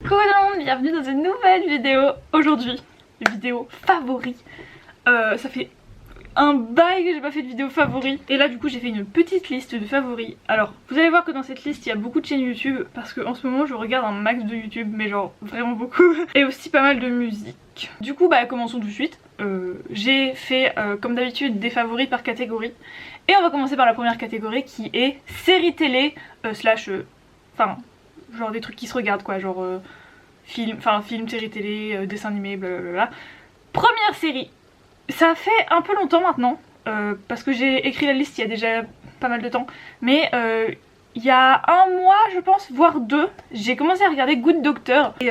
Coucou tout le monde, bienvenue dans une nouvelle vidéo. Aujourd'hui, vidéo favori. Ça fait un bail que j'ai pas fait de vidéo favori. Et là du coup j'ai fait une petite liste de favoris. Alors vous allez voir que dans cette liste il y a beaucoup de chaînes YouTube, parce qu'en ce moment je regarde un max de YouTube, mais genre vraiment beaucoup. Et aussi pas mal de musique. Du coup bah commençons tout de suite. J'ai fait comme d'habitude des favoris par catégorie. Et on va commencer par la première catégorie qui est série télé slash enfin genre des trucs qui se regardent quoi, genre film, série télé, dessin animé, blablabla. Première série. Ça fait un peu longtemps maintenant, parce que j'ai écrit la liste il y a déjà pas mal de temps, mais il y a un mois je pense, voire deux, j'ai commencé à regarder Good Doctor et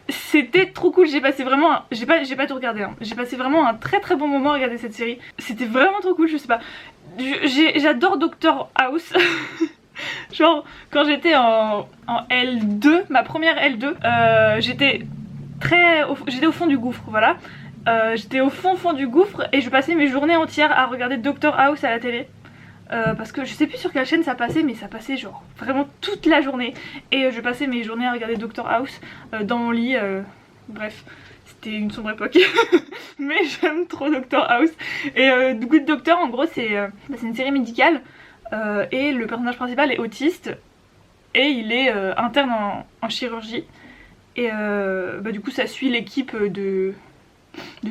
c'était trop cool. J'ai passé vraiment j'ai pas tout regardé hein. J'ai passé vraiment un très très bon moment à regarder cette série. C'était vraiment trop cool, je sais pas. J'adore Doctor House. Genre quand j'étais en L2, ma première L2, j'étais au fond du gouffre, voilà. J'étais au fond du gouffre et je passais mes journées entières à regarder Doctor House à la télé. Parce que je sais plus sur quelle chaîne ça passait, mais ça passait genre vraiment toute la journée. Et je passais mes journées à regarder Doctor House dans mon lit, bref. C'était une sombre époque. Mais j'aime trop Doctor House. Et Good Doctor en gros c'est une série médicale. Et le personnage principal est autiste. Et il est interne en chirurgie. Et bah, du coup ça suit l'équipe de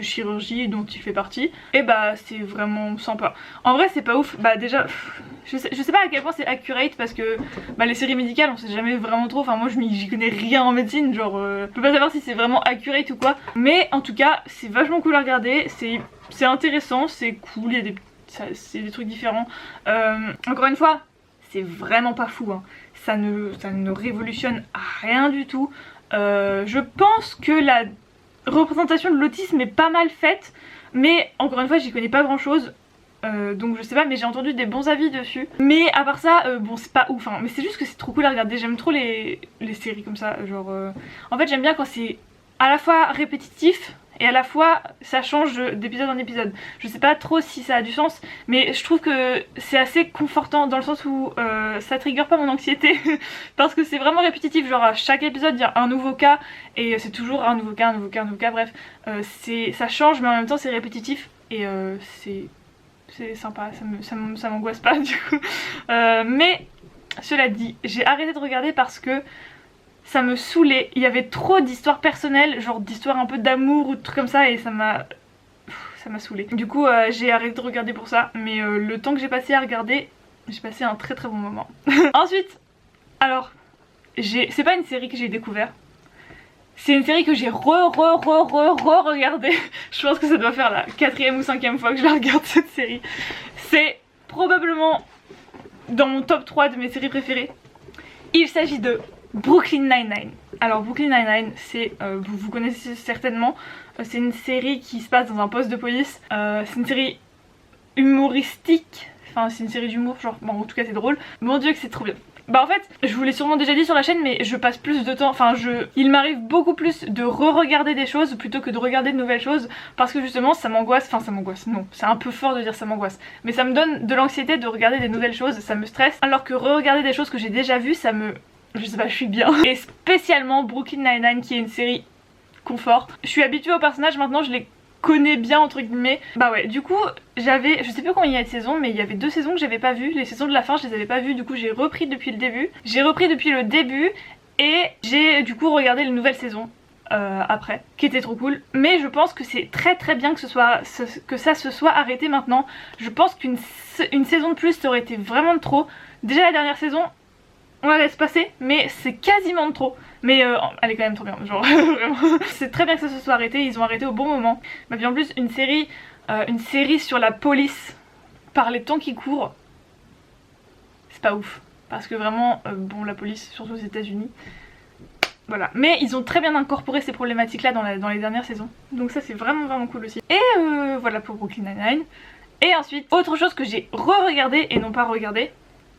chirurgie dont il fait partie. Et bah c'est vraiment sympa. En vrai c'est pas ouf, bah déjà je sais pas à quel point c'est accurate, parce que bah, les séries médicales on sait jamais vraiment trop. Enfin moi j'y connais rien en médecine, genre je peux pas savoir si c'est vraiment accurate ou quoi. Mais en tout cas c'est vachement cool à regarder, c'est intéressant, c'est cool, il y a c'est des trucs différents. Encore une fois c'est vraiment pas fou hein. Ça ne révolutionne rien du tout. Je pense que la représentation de l'autisme est pas mal faite, mais encore une fois j'y connais pas grand chose, donc je sais pas, mais j'ai entendu des bons avis dessus. Mais à part ça, bon c'est pas ouf hein, mais c'est juste que c'est trop cool à regarder. J'aime trop les séries comme ça, genre en fait j'aime bien quand c'est à la fois répétitif et à la fois ça change d'épisode en épisode. Je sais pas trop si ça a du sens, mais je trouve que c'est assez confortant dans le sens où ça trigger pas mon anxiété parce que c'est vraiment répétitif, genre à chaque épisode il y a un nouveau cas et c'est toujours un nouveau cas, bref ça change mais en même temps c'est répétitif et c'est sympa, ça m'angoisse pas du coup. Mais cela dit, j'ai arrêté de regarder parce que ça me saoulait, il y avait trop d'histoires personnelles, genre d'histoires un peu d'amour ou de trucs comme ça, et ça m'a saoulée. Du coup j'ai arrêté de regarder pour ça, mais le temps que j'ai passé à regarder, j'ai passé un très très bon moment. Ensuite, alors, c'est pas une série que j'ai découvert, c'est une série que j'ai regardée. Je pense que ça doit faire la 4ème ou 5ème fois que je la regarde cette série. C'est probablement dans mon top 3 de mes séries préférées. Il s'agit de Brooklyn Nine-Nine. Alors Brooklyn Nine-Nine, c'est, vous connaissez certainement, c'est une série qui se passe dans un poste de police. C'est une série humoristique, enfin c'est une série d'humour, genre, bon en tout cas c'est drôle. Mon dieu que c'est trop bien. Bah en fait, je vous l'ai sûrement déjà dit sur la chaîne, mais je passe plus de temps, enfin il m'arrive beaucoup plus de re-regarder des choses plutôt que de regarder de nouvelles choses, parce que justement ça m'angoisse, enfin ça m'angoisse, non, c'est un peu fort de dire ça m'angoisse, mais ça me donne de l'anxiété de regarder des nouvelles choses, ça me stresse, alors que re-regarder des choses que j'ai déjà vues, ça me... je sais pas, je suis bien. Et spécialement Brooklyn Nine-Nine qui est une série confort. Je suis habituée aux personnages maintenant, je les connais bien entre guillemets. Bah ouais, du coup j'avais, je sais plus combien il y a de saisons, mais il y avait 2 saisons que j'avais pas vues. Les saisons de la fin je les avais pas vues, du coup j'ai repris depuis le début. Et j'ai du coup regardé les nouvelles saisons après, qui était trop cool. Mais je pense que c'est très très bien que ça se soit arrêté maintenant. Je pense qu'une saison de plus ça aurait été vraiment de trop. Déjà la dernière saison on la laisse passer, mais c'est quasiment de trop. Mais elle est quand même trop bien, genre vraiment. C'est très bien que ça se soit arrêté, ils ont arrêté au bon moment. Mais puis en plus une série sur la police par les temps qui courent, c'est pas ouf. Parce que vraiment, bon la police, surtout aux États-Unis, voilà. Mais ils ont très bien incorporé ces problématiques là dans les dernières saisons. Donc ça c'est vraiment cool aussi. Et voilà pour Brooklyn Nine-Nine. Et ensuite, autre chose que j'ai re-regardé et non pas regardé,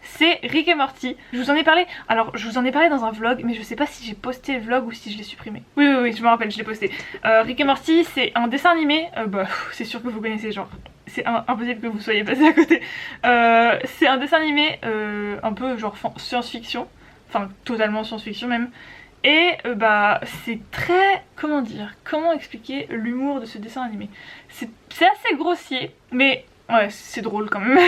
c'est Rick et Morty. Je vous en ai parlé, alors je vous en ai parlé dans un vlog, mais je sais pas si j'ai posté le vlog ou si je l'ai supprimé. Oui, je me rappelle, je l'ai posté. Rick et Morty, c'est un dessin animé, bah c'est sûr que vous connaissez, genre c'est impossible que vous soyez passé à côté. C'est un dessin animé un peu genre science-fiction, enfin totalement science-fiction même. Et bah c'est très... comment dire, comment expliquer l'humour de ce dessin animé. C'est assez grossier, mais ouais c'est drôle quand même.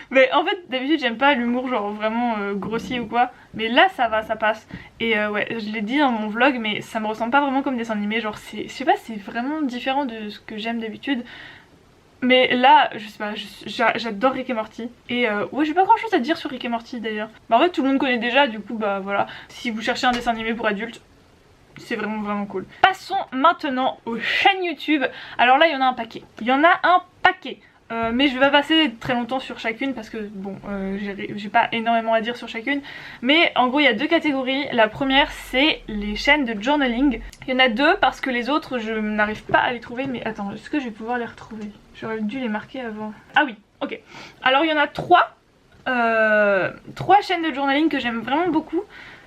Mais en fait d'habitude j'aime pas l'humour genre vraiment grossier ou quoi. Mais là ça va, ça passe. Et ouais je l'ai dit dans mon vlog, mais ça me ressemble pas vraiment comme dessin animé. Genre c'est, je sais pas, c'est vraiment différent de ce que j'aime d'habitude. Mais là, je sais pas, j'adore Rick et Morty. Et ouais, j'ai pas grand chose à dire sur Rick et Morty d'ailleurs. Bah en fait, tout le monde connaît déjà, du coup, bah voilà. Si vous cherchez un dessin animé pour adultes, c'est vraiment cool. Passons maintenant aux chaînes YouTube. Alors là, il y en a un paquet. Il y en a un paquet. Mais je vais pas passer très longtemps sur chacune parce que bon, j'ai pas énormément à dire sur chacune. Mais en gros il y a deux catégories. La première c'est les chaînes de journaling. Il y en a deux parce que les autres je n'arrive pas à les trouver. Mais attends, est-ce que je vais pouvoir les retrouver? J'aurais dû les marquer avant. Ah oui, ok. Alors il y en a trois chaînes de journaling que j'aime vraiment beaucoup.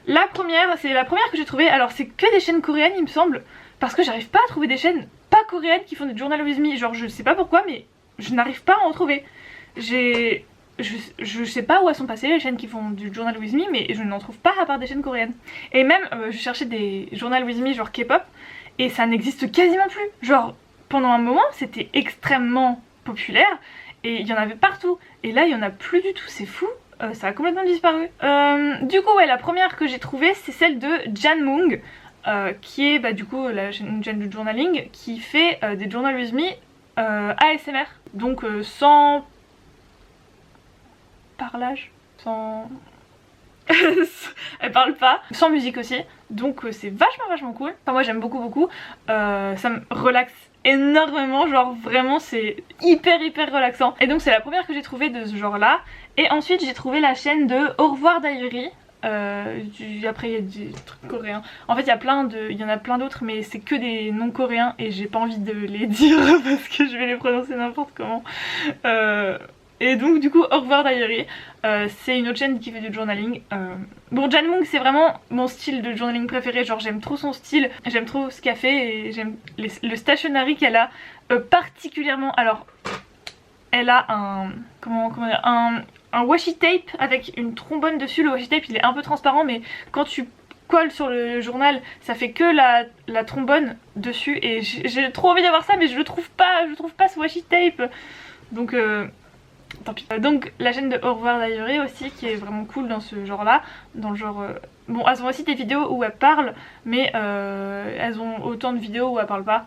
La première, c'est la première que j'ai trouvée. Alors c'est que des chaînes coréennes il me semble. Parce que j'arrive pas à trouver des chaînes pas coréennes qui font des journal with me. Genre je sais pas pourquoi mais je n'arrive pas à en trouver. Je sais pas où elles sont passées les chaînes qui font du journal with me, mais je n'en trouve pas à part des chaînes coréennes. Et même je cherchais des journal with me genre K-pop et ça n'existe quasiment plus. Genre pendant un moment c'était extrêmement populaire et il y en avait partout. Et là il y en a plus du tout, c'est fou. Ça a complètement disparu. Du coup ouais, la première que j'ai trouvée c'est celle de Janmung. Qui est bah, du coup une chaîne de journaling qui fait des journal with me ASMR, donc sans parlage, sans... elle parle pas, sans musique aussi, donc c'est vachement cool. Enfin moi j'aime beaucoup, ça me relaxe énormément, genre vraiment c'est hyper relaxant. Et donc c'est la première que j'ai trouvée de ce genre là. Et ensuite j'ai trouvé la chaîne de Au revoir Diary. Après il y a des trucs coréens. En fait il y en a plein d'autres mais c'est que des noms coréens et j'ai pas envie de les dire parce que je vais les prononcer n'importe comment. Et donc du coup Au revoir Diary, c'est une autre chaîne qui fait du journaling. Bon Janmung c'est vraiment mon style de journaling préféré, genre j'aime trop son style, j'aime trop ce qu'elle fait et j'aime le stationery qu'elle a particulièrement. Alors elle a un... comment dire, un washi tape avec une trombone dessus. Le washi tape il est un peu transparent mais quand tu colles sur le journal ça fait que la trombone dessus et j'ai trop envie d'avoir ça mais je trouve pas ce washi tape donc tant pis. Donc la chaîne de Au revoir Diary aussi qui est vraiment cool dans ce genre là, dans le genre... Bon elles ont aussi des vidéos où elles parlent mais elles ont autant de vidéos où elles parlent pas.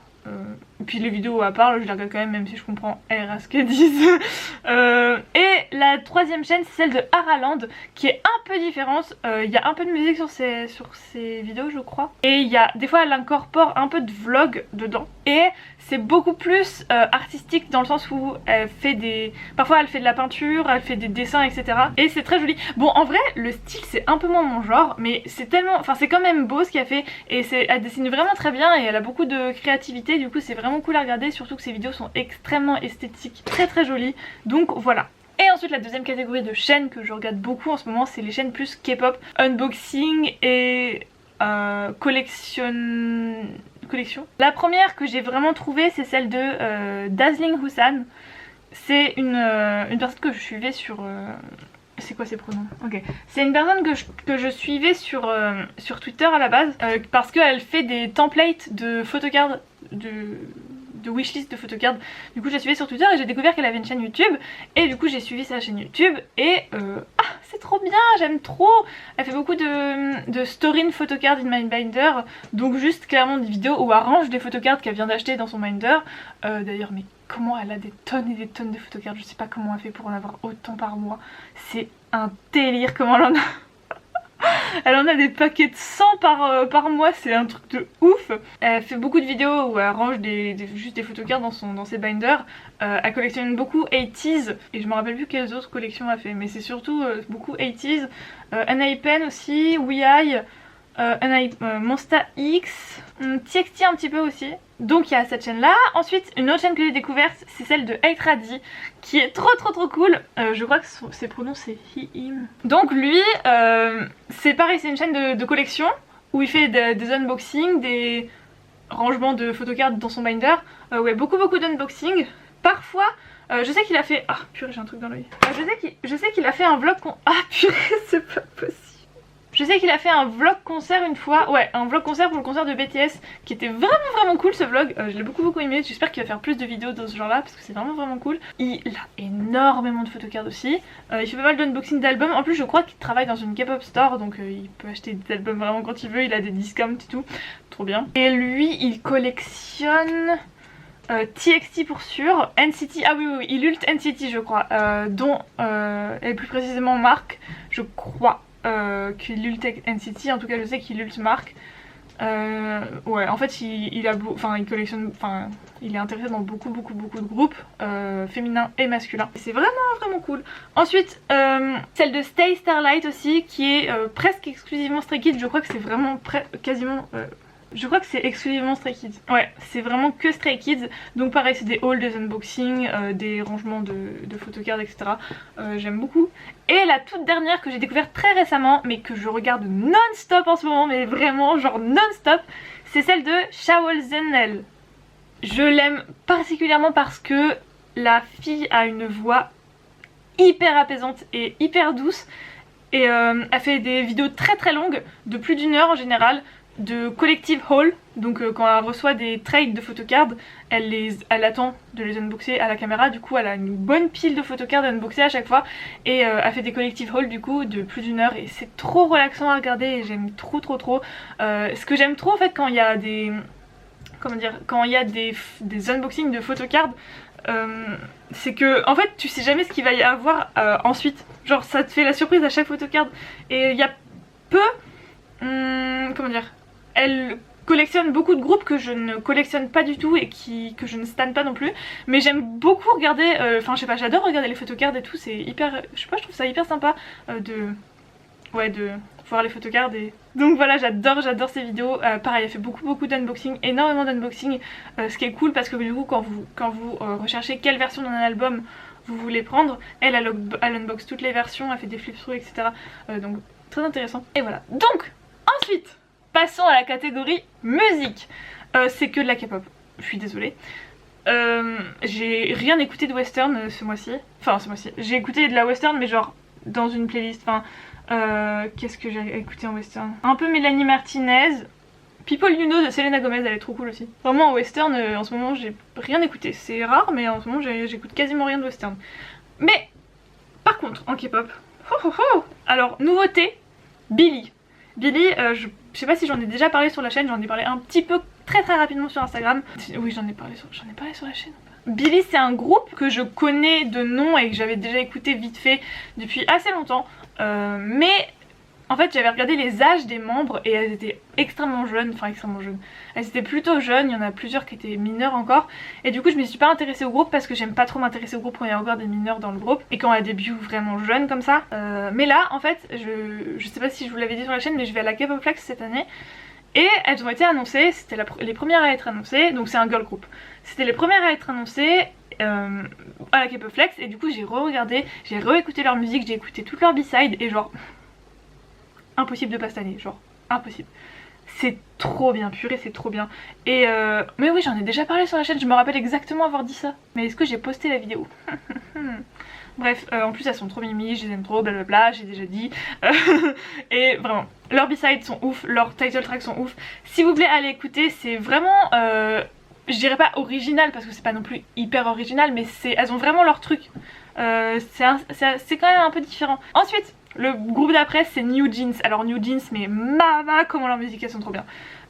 Et puis les vidéos où elles parlent je les regarde quand même si je comprends à ce qu'elles disent. Et la troisième chaîne c'est celle de Araland qui est un peu différente. Il y a un peu de musique sur ses vidéos je crois. Et des fois elle incorpore un peu de vlog dedans. Et c'est beaucoup plus artistique dans le sens où elle fait parfois elle fait de la peinture, elle fait des dessins etc. Et c'est très joli. Bon en vrai le style c'est un peu moins mon genre mais c'est tellement... Enfin c'est quand même beau ce qu'elle fait. Et elle dessine vraiment très bien et elle a beaucoup de créativité. Du coup c'est vraiment cool à regarder, surtout que ses vidéos sont extrêmement esthétiques, très jolies. Donc voilà. Et ensuite la deuxième catégorie de chaînes que je regarde beaucoup en ce moment c'est les chaînes plus K-pop, unboxing et collection. La première que j'ai vraiment trouvée c'est celle de Dazzling Husan. C'est une personne que je suivais sur... c'est quoi ses pronoms? Ok. C'est une personne que je suivais sur Twitter à la base parce qu'elle fait des templates de photocards de wishlist de photocards. Du coup je la suivais sur Twitter et j'ai découvert qu'elle avait une chaîne YouTube et du coup j'ai suivi sa chaîne YouTube et c'est trop bien, j'aime trop. Elle fait beaucoup de story photocards in my binder, donc juste clairement des vidéos où elle range des photocards qu'elle vient d'acheter dans son binder. D'ailleurs mais comment elle a des tonnes et des tonnes de photocards, je sais pas comment elle fait pour en avoir autant par mois. C'est un délire comment elle en a. Elle en a des paquets de 100 par mois, c'est un truc de ouf. Elle fait beaucoup de vidéos où elle range juste des photocards dans ses binders. Elle collectionne beaucoup 80s et je me rappelle plus quelles autres collections elle fait, mais c'est surtout beaucoup 80s. NA Pen aussi, WeI, Monsta X, TXT un petit peu aussi. Donc il y a cette chaîne là. Ensuite une autre chaîne que j'ai découverte c'est celle de Aitradi qui est trop cool. Je crois que ses pronoms c'est he, him. Donc lui c'est pareil, c'est une chaîne de collection où il fait des unboxings, des rangements de photocards dans son binder. Ouais, beaucoup d'unboxing. Parfois je sais qu'il a fait... Ah purée j'ai un truc dans l'œil. Je sais qu'il a fait un vlog Ah purée c'est pas possible. Je sais qu'il a fait un vlog concert une fois, ouais, un vlog concert pour le concert de BTS qui était vraiment cool ce vlog, je l'ai beaucoup aimé, j'espère qu'il va faire plus de vidéos dans ce genre là parce que c'est vraiment cool. Il a énormément de photocards aussi, il fait pas mal d'unboxing d'albums, en plus je crois qu'il travaille dans une K-pop store donc il peut acheter des albums vraiment quand il veut, il a des discounts et tout, trop bien. Et lui il collectionne... TXT pour sûr, NCT, ah oui, il ult NCT je crois, dont, et plus précisément Mark, je crois qu'il ult NCT, en tout cas je sais qu'il ult Mark. Ouais, en fait il collectionne, il est intéressé dans beaucoup de groupes féminins et masculins. C'est vraiment cool. Ensuite, celle de Stay Starlight aussi, qui est presque exclusivement Stray Kids, je crois que c'est vraiment quasiment... je crois que c'est exclusivement Stray Kids. Ouais, c'est vraiment que Stray Kids. Donc pareil, c'est des hauls, des unboxings, des rangements de photocards, etc. J'aime beaucoup. Et la toute dernière que j'ai découverte très récemment, mais que je regarde non-stop en ce moment, mais vraiment genre non-stop, c'est celle de Shaol Zenel. Je l'aime particulièrement parce que la fille a une voix hyper apaisante et hyper douce. Et elle fait des vidéos très longues, de plus d'1 heure en général, de collective haul, donc quand elle reçoit des trades de photocards, elle attend de les unboxer à la caméra, du coup elle a une bonne pile de photocards à unboxer à chaque fois, et elle fait des collective haul du coup de plus d'1 heure, et c'est trop relaxant à regarder et j'aime trop. Ce que j'aime trop en fait quand il y a des... comment dire, quand il y a des unboxings de photocards, c'est que en fait tu sais jamais ce qu'il va y avoir ensuite, genre ça te fait la surprise à chaque photocard, et il y a peu... comment dire, elle collectionne beaucoup de groupes que je ne collectionne pas du tout et que je ne stan pas non plus, mais j'aime beaucoup regarder, enfin je sais pas, j'adore regarder les photocards et tout, c'est hyper, je sais pas, je trouve ça hyper sympa de voir les photocards et... Donc voilà, j'adore ces vidéos. Pareil, elle fait beaucoup d'unboxing, énormément d'unboxing, ce qui est cool parce que du coup quand vous recherchez quelle version d'un album vous voulez prendre, elle unbox toutes les versions, elle fait des flip-through, etc. Donc très intéressant. Et voilà, donc ensuite passons à la catégorie musique. C'est que de la K-pop, je suis désolée. J'ai rien écouté de western ce mois-ci. Enfin ce mois-ci, j'ai écouté de la western mais genre dans une playlist. Enfin qu'est-ce que j'ai écouté en western? Un peu Mélanie Martinez, People You Know de Selena Gomez, elle est trop cool aussi. Vraiment en western en ce moment j'ai rien écouté. C'est rare mais en ce moment j'écoute quasiment rien de western. Mais par contre en K-pop, alors nouveauté, Billie, je sais pas si j'en ai déjà parlé sur la chaîne, j'en ai parlé un petit peu très rapidement sur Instagram. Oui, j'en ai parlé sur la chaîne. Billie, c'est un groupe que je connais de nom et que j'avais déjà écouté vite fait depuis assez longtemps. Mais en fait j'avais regardé les âges des membres et elles étaient extrêmement jeunes, elles étaient plutôt jeunes, il y en a plusieurs qui étaient mineurs encore, et du coup je me suis pas intéressée au groupe parce que j'aime pas trop m'intéresser au groupe quand il y a encore des mineurs dans le groupe et quand il y a des bios vraiment jeunes comme ça. Mais là en fait je sais pas si je vous l'avais dit sur la chaîne mais je vais à la K-pop Flex cette année et elles ont été annoncées, c'était les premières à être annoncées, donc c'est un girl group, c'était les premières à être annoncées à la K-pop Flex et du coup j'ai re-regardé, j'ai réécouté leur musique, j'ai écouté toute leur B-side et genre impossible de pas stanner, genre impossible. C'est trop bien, purée, c'est trop bien. Et mais oui, j'en ai déjà parlé sur la chaîne, je me rappelle exactement avoir dit ça. Mais est-ce que j'ai posté la vidéo? Bref, en plus elles sont trop mimi, je les aime trop, blablabla, j'ai déjà dit. Et vraiment, leurs B-sides sont ouf, leurs title tracks sont ouf. S'il vous plaît, allez écouter, c'est vraiment... je dirais pas original parce que c'est pas non plus hyper original, mais elles ont vraiment leur truc. C'est quand même un peu différent. Ensuite, le groupe d'après c'est New Jeans. Alors New Jeans, mais mama comment leurs musiques elles sont trop bien.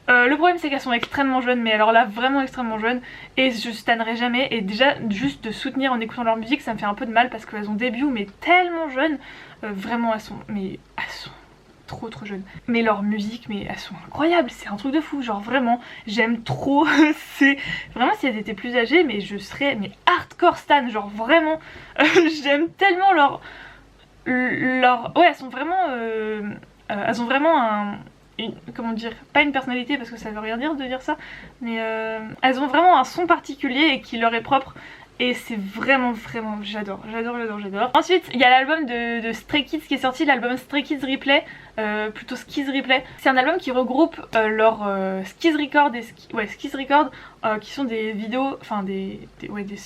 Le problème c'est qu'elles sont extrêmement jeunes, mais alors là vraiment extrêmement jeunes, et je stannerai jamais, et déjà juste de soutenir en écoutant leur musique ça me fait un peu de mal parce qu'elles ont début mais tellement jeunes, vraiment elles sont trop jeunes, mais leur musique, mais elles sont incroyables, c'est un truc de fou, genre vraiment j'aime trop. C'est vraiment, si elles étaient plus âgées mais je serais hardcore stan, genre vraiment j'aime tellement leur ouais, elles sont vraiment elles ont vraiment comment dire, pas une personnalité parce que ça veut rien dire de dire ça, mais elles ont vraiment un son particulier et qui leur est propre et c'est vraiment j'adore. Ensuite il y a l'album de Stray Kids qui est sorti, l'album Stray Kids Replay, plutôt Skis Replay. C'est un album qui regroupe leurs Skis Record et Skis Record qui sont des vidéos, enfin des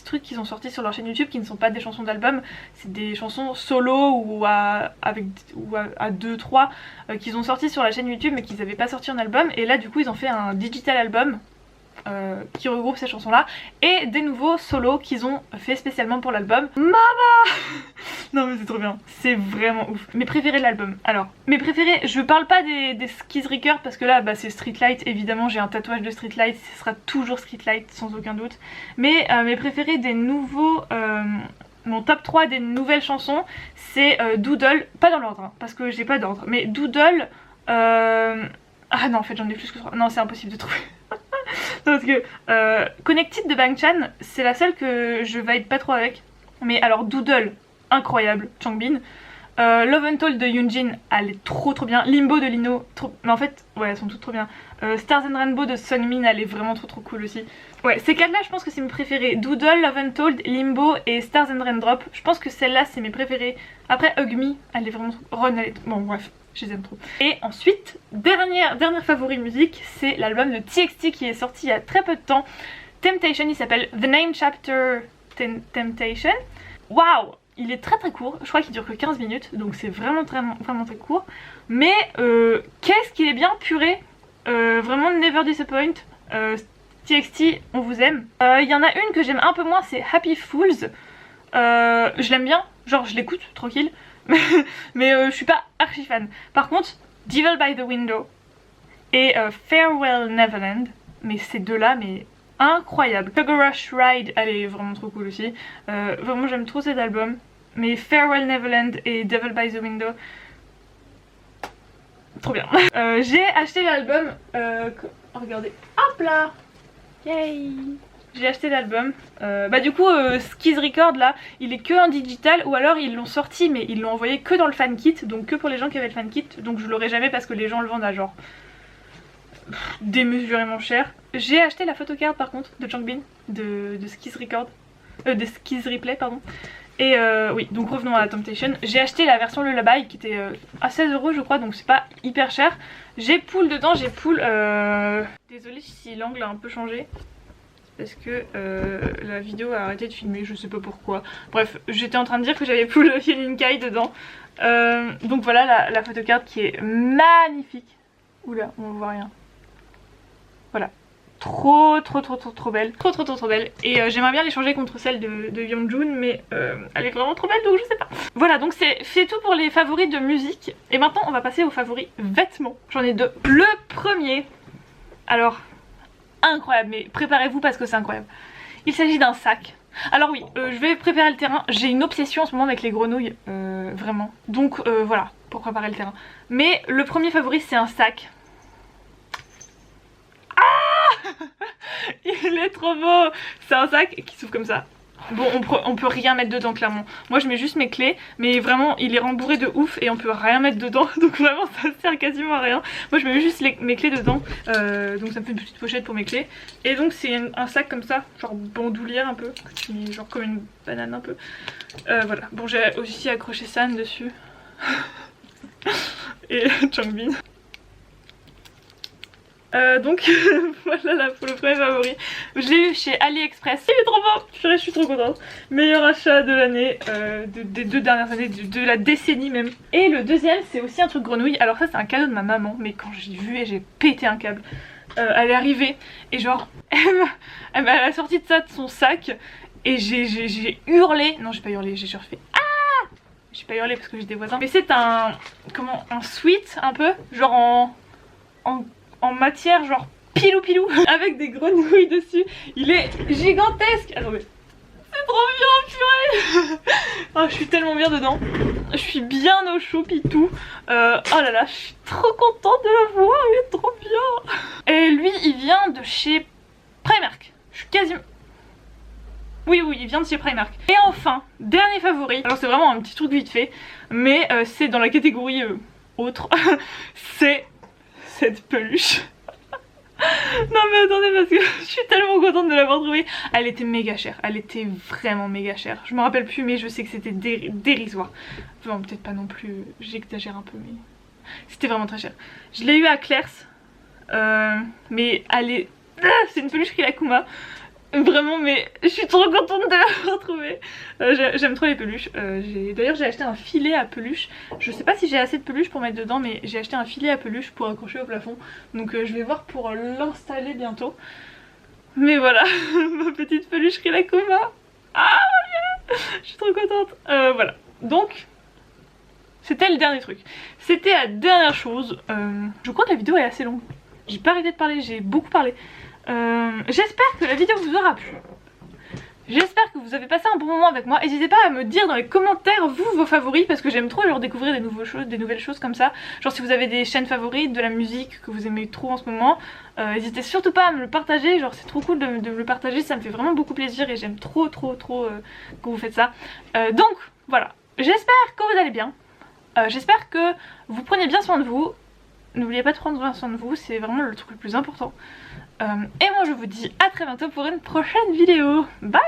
trucs qu'ils ont sortis sur leur chaîne YouTube qui ne sont pas des chansons d'album, c'est des chansons solo ou à 2-3 qu'ils ont sortis sur la chaîne YouTube mais qu'ils n'avaient pas sorti en album, et là du coup ils ont fait un digital album qui regroupe ces chansons là et des nouveaux solos qu'ils ont fait spécialement pour l'album. Mama non mais c'est trop bien, c'est vraiment ouf. Mes préférés de l'album, alors mes préférés, je parle pas des Skis Record parce que là bah, c'est Streetlight, évidemment j'ai un tatouage de Streetlight, ce sera toujours Streetlight sans aucun doute, mais mes préférés des nouveaux mon top 3 des nouvelles chansons c'est Doodle, pas dans l'ordre hein, parce que j'ai pas d'ordre, mais Doodle ah non en fait j'en ai plus que 3, non c'est impossible de trouver. Non, parce que Connected de Bang Chan c'est la seule que je vibe pas trop avec, mais alors Doodle incroyable, Changbin, Love Untold de Yoonjin elle est trop bien, Limbo de Lino mais en fait ouais elles sont toutes trop bien, Stars and Rainbow de Sunmin elle est vraiment trop cool aussi. Ouais ces 4 là je pense que c'est mes préférés, Doodle, Love Untold, Limbo et Stars and Raindrop, je pense que celle-là c'est mes préférés. Après Hug Me elle est vraiment trop... Run elle est... bon bref je les aime trop. Et ensuite, dernière favori musique, c'est l'album de TXT qui est sorti il y a très peu de temps. Temptation, il s'appelle The Name Chapter Temptation. Waouh, il est très court, je crois qu'il dure que 15 minutes, donc c'est vraiment très court. Mais qu'est-ce qu'il est bien puré, vraiment never disappoint. TXT, on vous aime. Il y en a une que j'aime un peu moins, c'est Happy Fools. Je l'aime bien, genre je l'écoute tranquille. Mais je suis pas archi fan. Par contre, Devil by the Window et Farewell Neverland, mais ces deux là, mais incroyable. Sugar Rush Ride, elle est vraiment trop cool aussi. Vraiment j'aime trop cet album. Mais Farewell Neverland et Devil by the Window, trop bien. J'ai acheté l'album. Regardez, hop là, yay. J'ai acheté l'album, bah du coup Skis Record là il est que en digital, ou alors ils l'ont sorti mais ils l'ont envoyé que dans le fan kit, donc que pour les gens qui avaient le fan kit, donc je l'aurai jamais parce que les gens le vendent à genre démesurément cher. J'ai acheté la photocard par contre de Changbin, de Skis Record, de Skis Replay pardon. Et oui, donc revenons à la Temptation. J'ai acheté la version Lullaby qui était à 16 € je crois, donc c'est pas hyper cher. J'ai Pool dedans, j'ai Pool. Désolée si l'angle a un peu changé. Parce que la vidéo a arrêté de filmer, je sais pas pourquoi. Bref, j'étais en train de dire que j'avais Pool Yelinkai dedans. Donc voilà la photocarte qui est magnifique. Oula, on voit rien. Voilà. Trop belle. Trop belle. Et j'aimerais bien l'échanger contre celle de Yeonjun, mais elle est vraiment trop belle donc je sais pas. Voilà, donc c'est tout pour les favoris de musique. Et maintenant on va passer aux favoris vêtements. J'en ai deux. Le premier, alors... incroyable, mais préparez-vous parce que c'est incroyable. Il s'agit d'un sac. Alors oui, je vais préparer le terrain. J'ai une obsession en ce moment avec les grenouilles, vraiment. Donc voilà, pour préparer le terrain. Mais le premier favori c'est un sac. Ah il est trop beau. C'est un sac qui s'ouvre comme ça. Bon, on peut rien mettre dedans clairement. Moi je mets juste mes clés, mais vraiment il est rembourré de ouf et on peut rien mettre dedans. Donc vraiment ça sert quasiment à rien. Moi je mets juste mes clés dedans, donc ça me fait une petite pochette pour mes clés. Et donc c'est un sac comme ça, genre bandoulière un peu, genre comme une banane un peu. Voilà, bon j'ai aussi accroché San dessus. Et Changbin. Donc voilà là pour le premier favori. Je l'ai eu chez AliExpress. Il est trop beau, je suis trop contente. Meilleur achat de l'année, des 2 dernières années, de la décennie même. Et le deuxième c'est aussi un truc grenouille. Alors ça c'est un cadeau de ma maman, mais quand j'ai vu et j'ai pété un câble. Elle est arrivée et genre elle m'a sorti de ça de son sac. Et j'ai hurlé. Non j'ai pas hurlé, j'ai genre fait ah. J'ai pas hurlé parce que j'ai des voisins. Mais c'est un sweat un peu, genre en matière genre pilou avec des grenouilles dessus. Il est gigantesque. Attendez, c'est trop bien purée. Oh je suis tellement bien dedans. Je suis bien au chaud pitou. Oh là là, je suis trop contente de le voir, il est trop bien. Et lui il vient de chez Primark. Je suis quasiment... Oui, il vient de chez Primark. Et enfin, dernier favori. Alors c'est vraiment un petit truc vite fait, mais c'est dans la catégorie autre. C'est cette peluche. Non mais attendez parce que je suis tellement contente de l'avoir trouvée. Elle était méga chère, elle était vraiment méga chère. Je me rappelle plus mais je sais que c'était dérisoire. Enfin peut-être pas non plus, j'exagère un peu mais c'était vraiment très cher. Je l'ai eu à Claire's, mais elle est... c'est une peluche Rilakkuma. Vraiment mais je suis trop contente de l'avoir trouvée. J'aime trop les peluches. D'ailleurs j'ai acheté un filet à peluche. Je sais pas si j'ai assez de peluches pour mettre dedans mais j'ai acheté un filet à peluche pour accrocher au plafond. Donc je vais voir pour l'installer bientôt. Mais voilà, ma petite peluche Rilakkuma. Ah yeah, je suis trop contente. Voilà, donc c'était le dernier truc. C'était la dernière chose. Je crois que la vidéo est assez longue. J'ai pas arrêté de parler, j'ai beaucoup parlé. J'espère que la vidéo vous aura plu. J'espère que vous avez passé un bon moment avec moi. N'hésitez pas à me dire dans les commentaires vous vos favoris parce que j'aime trop genre découvrir des nouvelles choses comme ça. Genre si vous avez des chaînes favorites, de la musique que vous aimez trop en ce moment, n'hésitez surtout pas à me le partager. Genre c'est trop cool de me le partager, ça me fait vraiment beaucoup plaisir et j'aime trop que vous faites ça. Donc voilà, j'espère que vous allez bien. J'espère que vous prenez bien soin de vous. N'oubliez pas de prendre soin de vous, c'est vraiment le truc le plus important. Et moi je vous dis à très bientôt pour une prochaine vidéo. Bye!